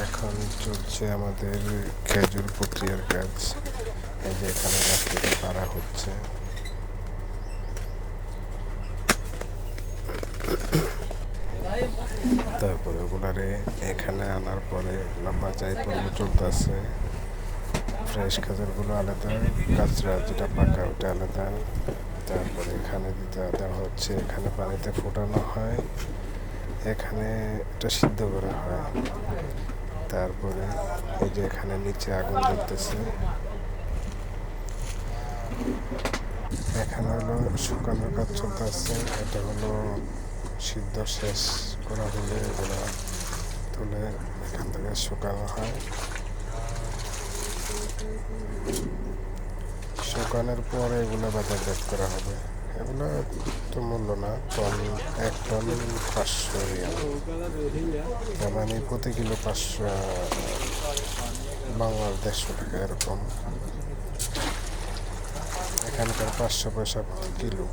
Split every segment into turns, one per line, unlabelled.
এখন চলছে আমাদের খেজুর প্রক্রিয়ার কাজ। এই যে এখানে গাছ থেকে পাড়া হচ্ছে। তারপরে ওগুলারে এখানে আনার পরে বাজাই পর্ব চলতেছে। ফ্রেশ খেজুরগুলো আলাদা, কাঁচরা যেটা পাকা ওটা আলাদা। তারপরে এখানে দেওয়া হচ্ছে, এখানে পানিতে ফোটানো হয়, এখানে এটা সিদ্ধ করা হয়। তারপরে এই যে এখানে নিচে আগুন জ্বলতেছে। এখানে হলো শুকানোর কাজ চলতেছে। এটা হলো সিদ্ধ শেষ করা হলে এগুলো তুলে এখান থেকে শুকানো হয়। শুকানোর পরে এগুলো বাজারজাত করা হবে। এগুলো তো মূল্য না, টন 1 টন 500 রিয়াল, মানে প্রতি কিলো 500 বাংলার 150 টাকা এরকম। এখানকার 500 পয়সা প্রতি কিলো।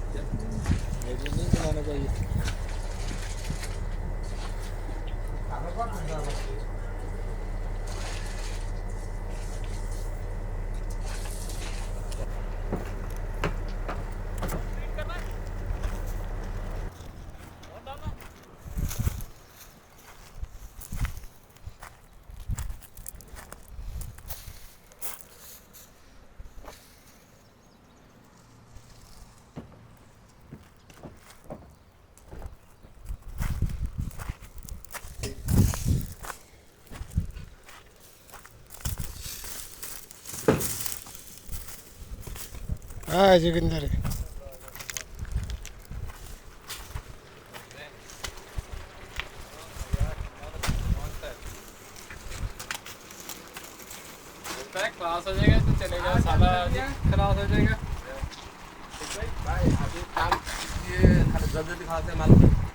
যোগিন্দারে
क्लास हो जाएगा तो चलेगा, साला क्लास हो जाएगा। भाई अभी काम ये खाली जल्दी दिखाते हैं मालूम है।